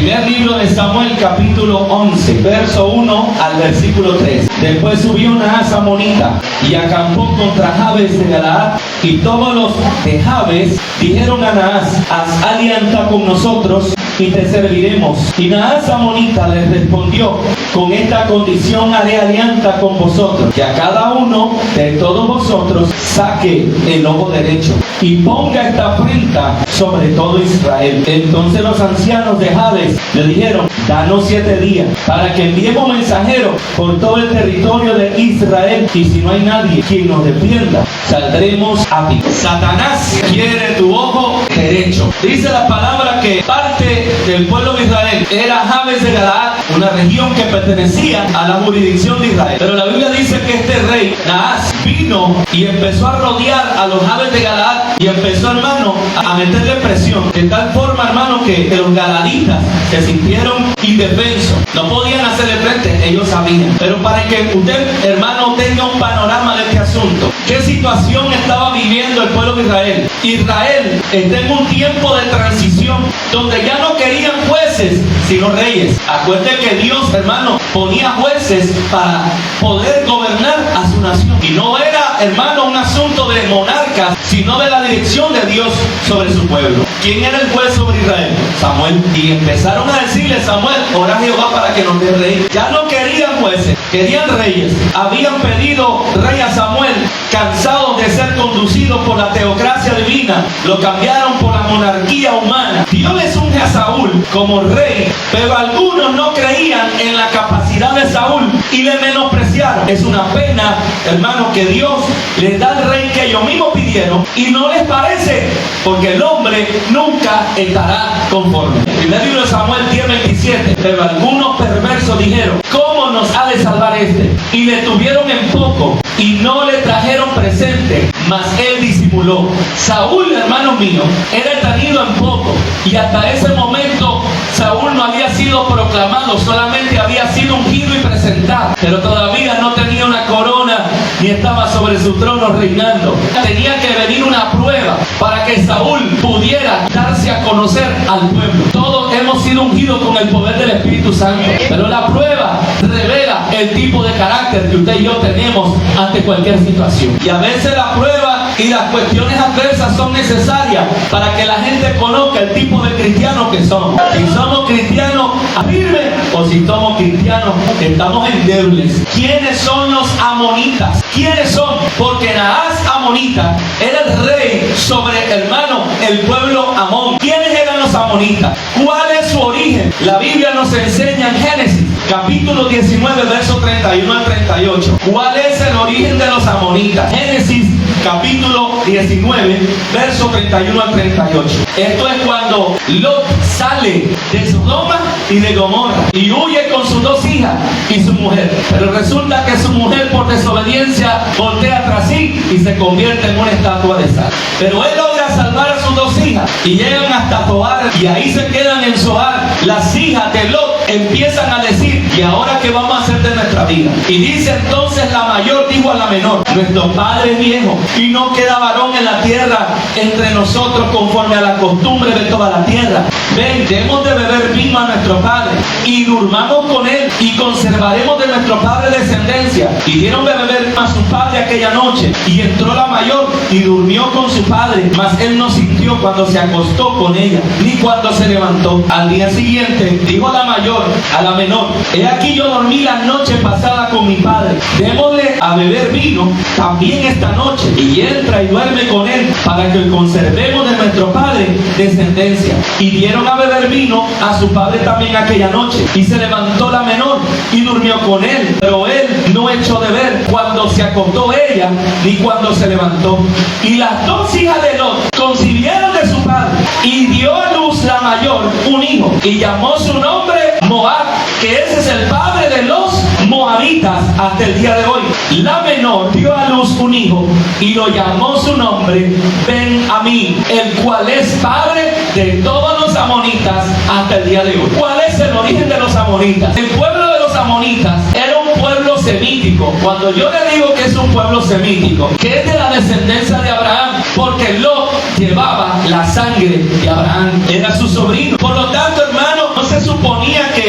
Primer libro de Samuel, capítulo 11, verso 1 al versículo 3. Después subió Naas amonita y acampó contra Jabes de Galaad, y todos los de Jabes dijeron a Naas: haz alianza con nosotros y te serviremos. Y Naas amonita les respondió: con esta condición haré alianza con vosotros, que a cada uno de todos vosotros saque el ojo derecho y ponga esta afrenta sobre todo Israel. Entonces los ancianos de Jabes le dijeron: danos 7 días para que enviemos mensajeros por todo el territorio de Israel, y si no hay nadie quien nos defienda, saldremos a ti. Satanás quiere tu ojo derecho. Dice la palabra que parte del pueblo de Israel era Jabes de Galaad, una región que pertenecía a la jurisdicción de Israel. Pero la Biblia dice que este rey Naas vino y empezó a rodear a los Jabes de Galaad y empezó, hermano, a meterle presión, de tal forma, hermano, que los galaditas se sintieron indefensos, no podían hacerle frente. Ellos sabían. Pero para que usted, hermano, tenga un panorama de este asunto, ¿qué situación estaba viviendo el pueblo de Israel? Israel está en un tiempo de transición donde ya no querían jueces sino reyes. Acuérdense que Dios, hermano, ponía jueces para poder gobernar a su nación, y no era, hermano, un asunto de monarcas, sino de la dirección de Dios sobre su pueblo. ¿Quién era el juez sobre Israel? Samuel. Y empezaron a decirle: Samuel, ora a Jehová para que nos dé rey. Ya no querían jueces, querían reyes. Habían pedido rey a Samuel, cansados de ser conducidos por la teocracia divina, lo cambiaron por la monarquía humana. Dios les unge a Saúl como rey, pero algunos no creían en la capacidad de Saúl y le menospreciaron. Es una pena, hermano, que Dios les da el rey que ellos mismos pidieron y no les parece, porque el hombre nunca estará conforme. Primer libro de Samuel 10:27. Pero algunos perversos dijeron: ¿cómo nos ha de salvar este? Y le tuvieron en poco y no le trajeron presente, mas él disimuló. Saúl, hermano mío, era tenido en poco, y hasta ese momento Saúl no había sido proclamado, solamente había sido ungido y presentado, pero todavía no tenía una corona ni estaba sobre su trono reinando. Tenía que venir una prueba para que Saúl pudiera darse a conocer al pueblo. Todos hemos sido ungidos con el poder del Espíritu Santo, pero la prueba revela el tipo de carácter que usted y yo tenemos ante cualquier situación. Y a veces la prueba y las cuestiones adversas son necesarias para que la gente conozca el tipo de cristianos que somos. Si somos cristianos firmes o si somos cristianos estamos endebles. ¿Quiénes son los amonitas? ¿Quiénes son? Porque Naas amonita era el rey sobre, hermano, el pueblo Amón. ¿Quiénes eran los amonitas? ¿Cuál es su origen? La Biblia nos enseña en Génesis capítulo 19, verso 31 al 38. ¿Cuál es el origen de los amonitas? Génesis capítulo 19, verso 31 al 38. Esto es cuando Lot sale de Sodoma y de Gomorra y huye con sus 2 hijas y su mujer. Pero resulta que su mujer, por desobediencia, voltea tras sí y se convierte en una estatua de sal. Pero él logra salvar a sus 2 hijas y llegan hasta Zoar, y ahí se quedan en Zoar. Las hijas de Lot empiezan a decir: ¿y ahora qué vamos a hacer de nuestra vida? Y dice entonces la mayor, dijo a la menor: nuestro padre es viejo y no queda varón en la tierra entre nosotros conforme a la costumbre de toda la tierra. Ven, demos de beber vino a nuestro padre y durmamos con él y conservaremos de nuestro padre descendencia. Y dieron de beber a su padre aquella noche, y entró la mayor y durmió con su padre, mas él no sintió cuando se acostó con ella ni cuando se levantó. Al día siguiente dijo la mayor a la menor: he aquí yo dormí la noche pasada con mi padre, démosle a beber vino también esta noche, y entra y duerme con él, para que conservemos de nuestro padre descendencia. Y dieron a beber vino a su padre también aquella noche, y se levantó la menor y durmió con él, pero él no echó de ver cuando se acostó ella ni cuando se levantó. Y las 2 hijas de Lot concibieron de su padre, y dio a luz la mayor un hijo, y llamó su nombre Moab, que ese es el padre de los moabitas hasta el día de hoy. La menor dio a luz un hijo y lo llamó su nombre Ben-Amí, el cual es padre de todos los amonitas hasta el día de hoy. ¿Cuál es el origen de los amonitas? El pueblo de los amonitas era un pueblo semítico. Cuando yo le digo que es un pueblo semítico, que es de la descendencia de Abraham, porque Lot llevaba la sangre de Abraham, era su sobrino. Por lo tanto, hermano, no se supone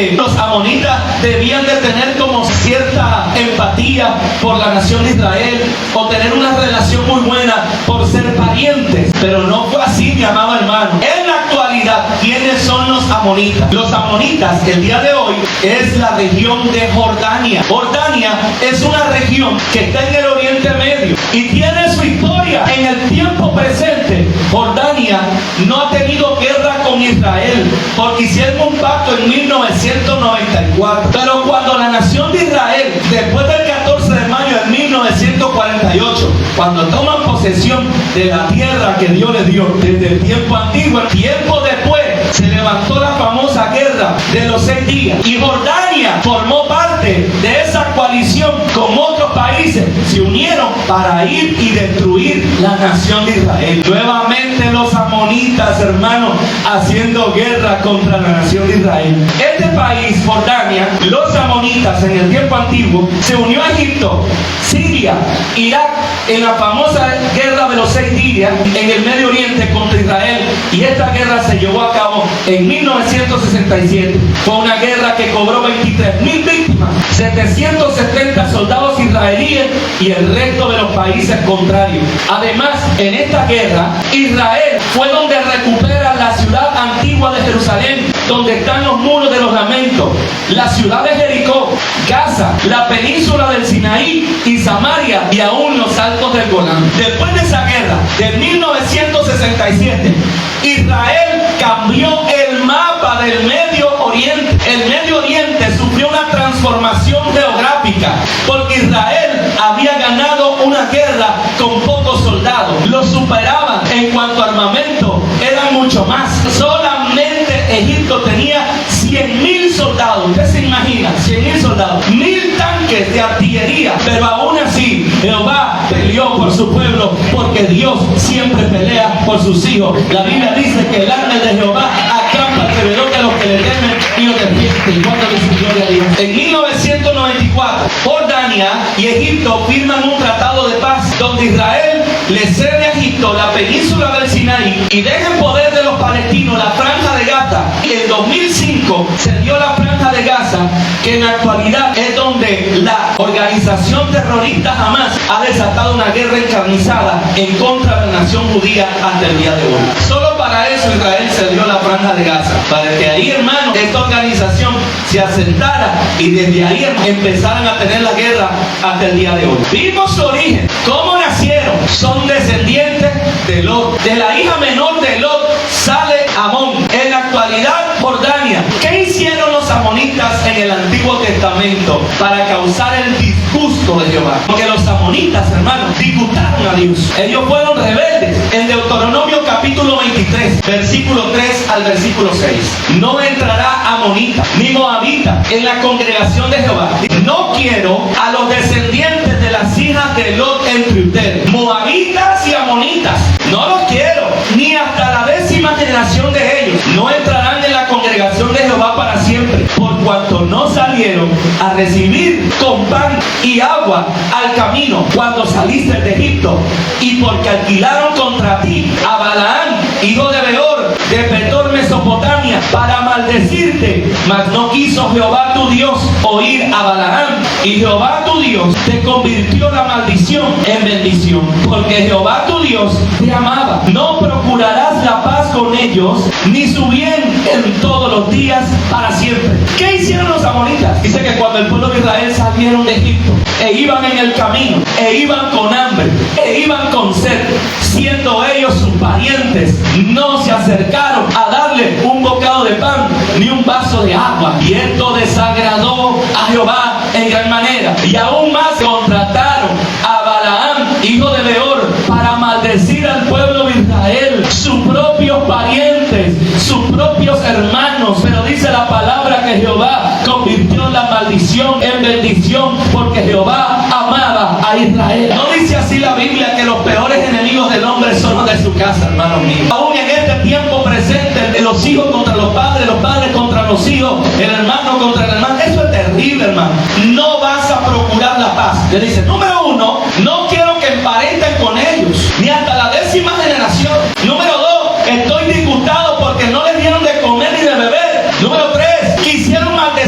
que los amonitas debían de tener como cierta empatía por la nación de Israel o tener una relación muy buena por ser parientes, pero no fue así, mi amado hermano. En la actualidad, ¿quiénes son los amonitas? Los amonitas, el día de hoy, es la región de Jordania. Jordania es una región que está en el Oriente Medio y tiene su historia. En el tiempo presente, Jordania no ha tenido guerra con Israel porque hicieron un pacto en 1994. Pero cuando la nación de Israel, después del 14 de mayo de 1948, cuando toman posesión de la tierra que Dios les dio desde el tiempo antiguo, tiempo después se levantó la famosa guerra de los 6 días y Jordania formó parte de esa coalición con otros países. Se unieron para ir y destruir la nación de Israel. Nuevamente los amonitas, hermanos, haciendo guerra contra la nación de Israel. Este país, Jordania, los amonitas en el tiempo antiguo, se unió a Egipto, Siria, Irak, en la famosa guerra de los 6 días en el Medio Oriente contra Israel, y esta guerra se llevó a cabo en 1967. Fue una guerra que cobró 23,000 víctimas, 770 soldados israelíes y el resto de los países contrarios. Además, en esta guerra, Israel fue donde recupera la ciudad antigua de Jerusalén, donde están los muros de los lamentos, la ciudad de Jericó, Gaza, la península del Sinaí y Samaria, y aún los altos del Golán. Después de esa guerra de 1967, Israel cambió el mapa del Medio Oriente. El Medio Oriente sufrió una transformación geográfica porque Israel había ganado una guerra con pocos soldados. Los superaban en cuanto a armamento, eran mucho más. Solamente Egipto tenía 100,000 soldados. Usted se imagina, 100,000 soldados, 1,000 tanques de artillería, pero aún así Jehová peleó por su pueblo, porque Dios siempre pelea por sus hijos. La Biblia dice que el ángel de Jehová acampa alrededor de los que le temen y los defiende. Y cuando dice gloria a Dios. En 1994, Jordania y Egipto firman un tratado de paz donde Israel le cede a Egipto la península del Sinaí y deja en poder de los palestinos la franja de Gaza. Y en 2005 se dio la franja de Gaza, que en la actualidad es donde la organización terrorista Hamas ha desatado una guerra encarnizada en contra de la nación judía hasta el día de hoy. Solo para eso Israel se dio la franja de Gaza, para que ahí, hermano, esta organización se asentara y desde ahí empezaran a tener la guerra hasta el día de hoy. Vimos su origen, cómo nacieron. Son descendientes de Lot. De la hija menor de Lot sale Amón. En la actualidad, Jordania. ¿Qué hicieron los amonitas en el Antiguo Testamento para causar el disgusto de Jehová? Porque los amonitas, hermanos, disgustaron a Dios. Ellos fueron rebeldes. En Deuteronomio capítulo 23, versículo 3 al versículo 6. No entrará amonita ni moabita en la congregación de Jehová. No quiero a los descendientes de las hijas de Lot entre ustedes. Moabitas y amonitas. No los quiero. Ni hasta la 10ª generación de ellos. No entrarán en la congregación de Jehová para siempre. Por cuanto no salieron a recibir con pan y agua al camino cuando saliste de Egipto. Y porque alquilaron contra ti a Balaam, hijo de Beor, de Petor, Mesopotamia, para maldecirte. Mas no quiso Jehová tu Dios oír a Balaam. Y Jehová tu Dios te convirtió la maldición en bendición. Porque Jehová tu Dios te amaba. No procurarás la paz con ellos, ni su bien en todos los días para siempre. ¿Qué hicieron los amonitas? Dice que cuando el pueblo de Israel salieron de Egipto, e iban en el camino, e iban con hambre, e iban con sed, siendo ellos sus parientes, no se acercaron a darle un bocado de pan ni un vaso de agua. Y esto desagradó a Jehová en gran manera. Y aún más contrataron a Balaam, hijo de Beor, para maldecir al pueblo de Israel, sus propios parientes, sus propios hermanos. Pero dice la palabra que Jehová convirtió la maldición en bendición, porque Jehová amaba a Israel. No dice así la Biblia que los peores enemigos del hombre son los de su casa, hermanos míos. Aún en este tiempo presente, los hijos contra los padres contra los hijos, el hermano contra el hermano. Eso es terrible, hermano. No vas a procurar la paz. Le dice, número 1, no quiero que emparenten con ellos, ni hasta la 10ª generación. Número 2, estoy disgustado porque no les dieron de comer ni de beber. Número 3, quisieron matar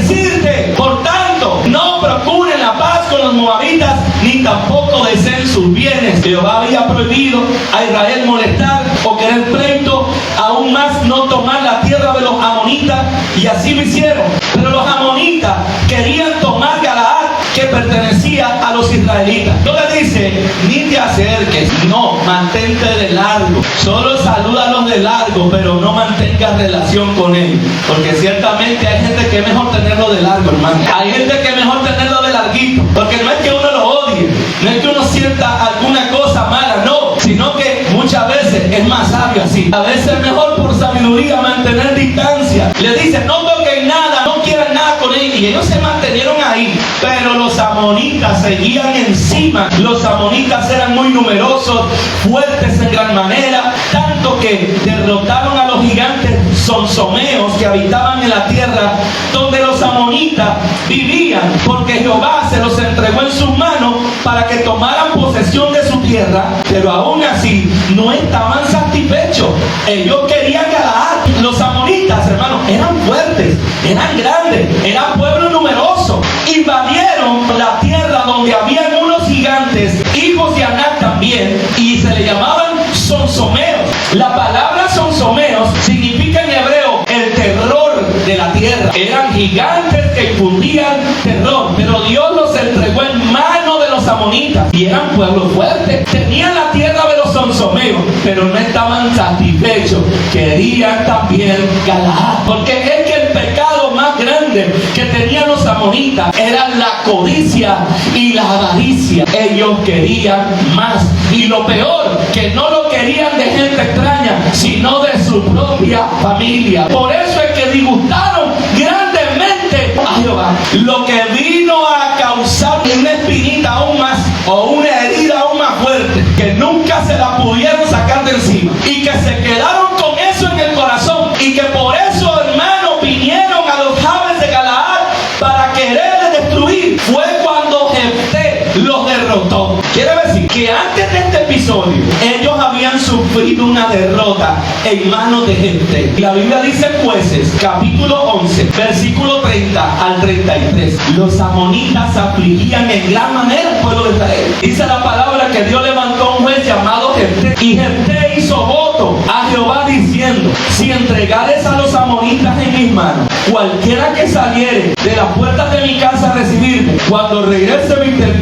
ni tampoco deseen sus bienes. Jehová había prohibido a Israel molestar o querer pleito, aún más no tomar la tierra de los amonitas, y así lo hicieron. Pero los amonitas querían tomar Galaad, que pertenecía a los israelitas. No le dice, ni te acerques, no, mantente de largo. Solo saluda a los de largo, pero no mantengas relación con ellos. Porque ciertamente hay gente que es mejor tenerlo de largo, hermano. Hay gente que es mejor tenerlo de larguito. Porque no es que uno lo odie, no es que uno sienta alguna cosa mala, no. Sino que muchas veces es más sabio así. A veces es mejor por sabiduría mantener distancia. Le dice, no toquen nada, no quieran nada con ellos. Y ellos se mantenieron ahí. Pero los amonitas seguían encima. Los amonitas eran muy numerosos, fuertes en gran manera, tanto que derrotaron a los gigantes zonzomeos que habitaban en la tierra donde los amonitas vivían, porque Jehová se los entregó en sus manos para que tomaran posesión de su tierra. Pero aún así no estaban satisfechos. Ellos querían Galaad. Los amonitas, hermanos, eran fuertes, eran grandes, eran pueblo numeroso. Invadieron la tierra donde habían unos gigantes, hijos de Anac también, y se le llamaban zonzomeos. La palabra zonzomeos significa en hebreo el terror de la tierra. Eran gigantes que infundían terror, pero Dios los entregó en manos de los amonitas, y eran pueblos fuertes. Tenían la tierra de los zonzomeos, pero no estaban satisfechos. Querían también Galaad, porque es que el pecado más grande que tenían los amonitas era la codicia y la avaricia. Ellos querían más, y lo peor, que no lo querían de gente extraña, sino de su propia familia. Por eso es que disgustaron grandemente a Jehová. Lo que vino a causar una espinita aún más, o una herida aún más fuerte, que nunca se la pudieron sacar de encima, y que se quedaron con eso en el corazón, y que por eso, hermanos, vinieron a los Jabes de Galaad para querer destruir. Fue cuando Jefté los derrotó. Quiere decir que antes de este episodio ellos habían sufrido una derrota en manos de Jefté. La Biblia dice en Jueces capítulo 11 versículo 30 al 33: los amonitas afligían en gran manera al pueblo de Israel. Dice la palabra que Dios levantó a un juez llamado Jefté, y Jefté hizo voto a Jehová diciendo: si entregares a los amonitas en mis manos, cualquiera que saliere de las puertas de mi casa a recibirme, cuando regrese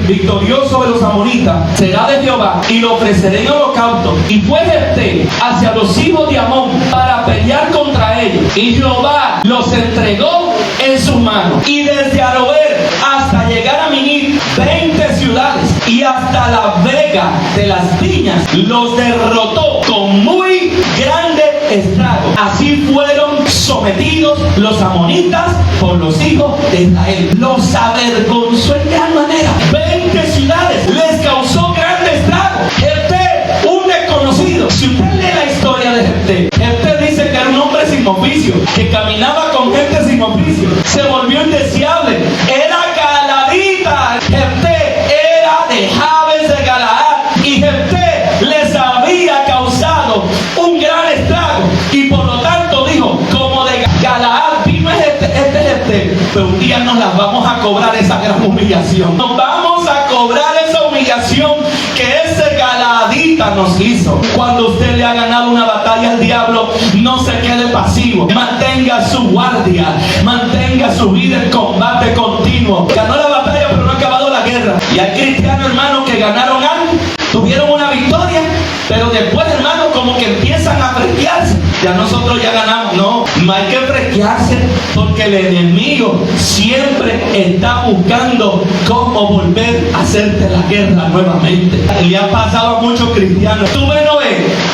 victorioso de los amonitas, será de Jehová, y lo ofreceré en holocausto. Y fue Jefté hacia los hijos de Amón para pelear contra ellos, y Jehová los entregó en sus manos. Y desde Aroer hasta llegar a Minit, 20 ciudades, y hasta la vega de las viñas, los derrotó con muy grande estrago. Así fueron sometidos los amonitas por los hijos de Israel. Los avergonzó en gran manera. 20 ciudades, les causó grande estrago. Jefté, un desconocido. Si usted lee la historia de Jefté, Jefté dice que era un hombre sin oficio, que caminaba con gente sin oficio, se volvió indeseable, era galadita. Jefté era de Jabes de Galaad, y Jefté les había causado un gran estrago, y por lo tanto dijo: como de Galaad vino este Jefté, pero un día nos las vamos a cobrar esa gran humillación. Nos vamos a cobrar esa humillación que ese galadita nos hizo. Cuando usted le ha ganado una batalla al diablo, no se quede pasivo, mantenga su guardia, mantenga su vida en combate continuo. Ganó la batalla, pero no ha acabado la guerra. Y hay cristianos, hermanos, que ganaron algo, tuvieron una victoria, pero después, hermanos, como que empiezan a fresquearse. Ya nosotros ya ganamos. No hay que fresquearse, porque el enemigo siempre está buscando cómo volver a hacerte la guerra nuevamente. Le ha pasado a muchos cristianos. Tú ves,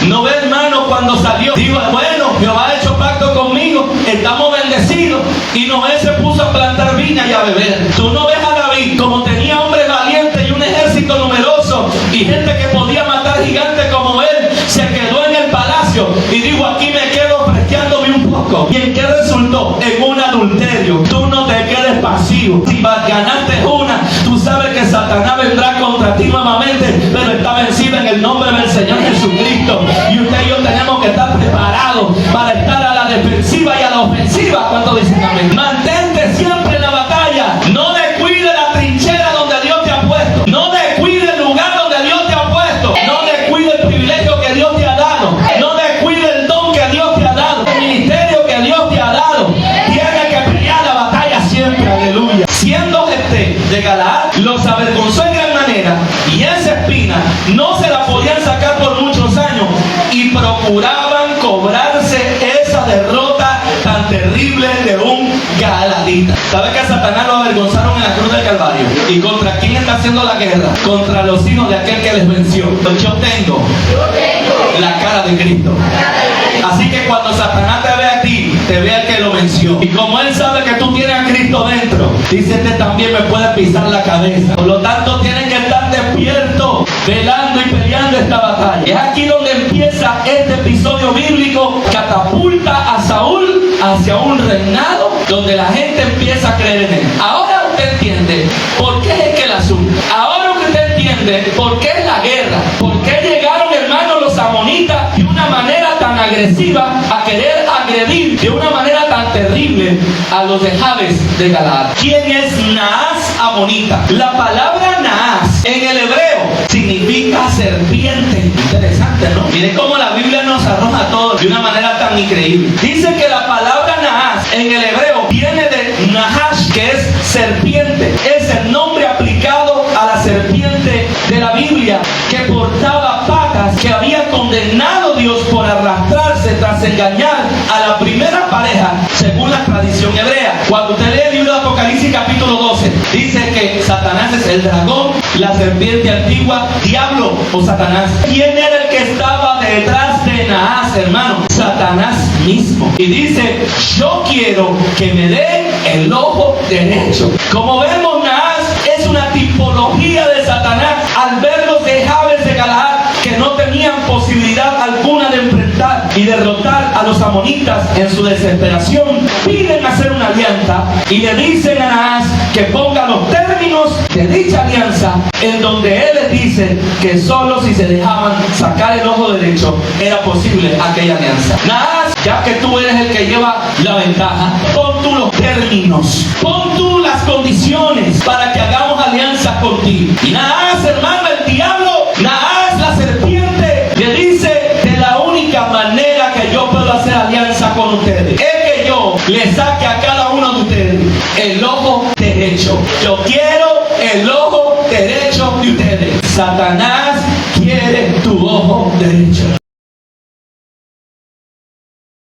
no ves, hermano, cuando salió, digo: bueno, Jehová ha hecho pacto conmigo, estamos bendecidos. Y Noé se puso a plantar viña y a beber. Tú no ves a David, como tenía hombres valientes y un ejército numeroso y gente que podía matar gigantes como él, se quedó en el palacio y dijo: aquí me quedo fresqueándome un poco. ¿Y en qué resultó? En un adulterio. Tú no te quedes pasivo. Si ganaste una, tú sabes que Satanás vendrá contra ti nuevamente, pero está vencido en el nombre del Señor Jesucristo. Y usted y yo tenemos que estar preparados para estar a la defensiva y a la ofensiva. ¿Cuánto dicen amén? Mantente siempre en la batalla. No descuide la trinchera donde Dios te ha puesto. No descuide terrible de un galadita. ¿Sabe que a Satanás lo avergonzaron en la cruz del Calvario? ¿Y contra quién está haciendo la guerra? Contra los hijos de aquel que les venció. Yo tengo la cara de Cristo. Así que cuando Satanás te ve a ti, te ve al que lo venció. Y como él sabe que tú tienes a Cristo dentro, dice: este también me puede pisar la cabeza. Por lo tanto, tienen que estar despiertos, velando y peleando esta batalla. Es aquí donde empieza este episodio bíblico. Catapulta a Saúl hacia un reinado donde la gente empieza a creer en él. Ahora usted entiende por qué es el asunto. Ahora usted entiende por qué es la guerra. Por qué llegaron, hermanos, los amonitas de una manera tan agresiva a querer agredir de una manera tan terrible a los de Jabes de Galaad. ¿Quién es Naas amonita? La palabra Naas en el hebreo significa serpiente. Interesante, ¿no? Miren cómo la Biblia nos arroja todo de una manera tan increíble. Dice que la palabra Naas en el hebreo viene de Nahash, que es serpiente. Es el nombre aplicado a la serpiente de la Biblia, que portaba patas, que había condenado Dios por arrastrarse tras engañar a la primera pareja, según la tradición hebrea. Cuando usted lee el libro de Apocalipsis capítulo 12, dice que Satanás es el dragón, la serpiente antigua, diablo o Satanás. ¿Quién era el que estaba detrás de Naas, hermano? Satanás mismo. Y dice: yo quiero que me den el ojo derecho. Como vemos, Naas es una tipología de Satanás. Al ver los de Jabes de Galaad, que no tenían posibilidad alguna de enfrentar y derrotar a los amonitas, en su desesperación piden hacer una alianza y le dicen a Naas que ponga los términos de dicha alianza, en donde él les dice que solo si se dejaban sacar el ojo derecho era posible aquella alianza. Naas, ya que tú eres el que lleva la ventaja, pon tú los términos, pon tú las condiciones para que hagamos alianza contigo. Y Naas, hermano, el diablo, Naas, la serpiente, le dice: de la única manera que yo puedo hacer alianza con ustedes es que yo le saque a cada uno de ustedes el ojo derecho. Yo quiero el ojo derecho de ustedes. Satanás quiere tu ojo derecho.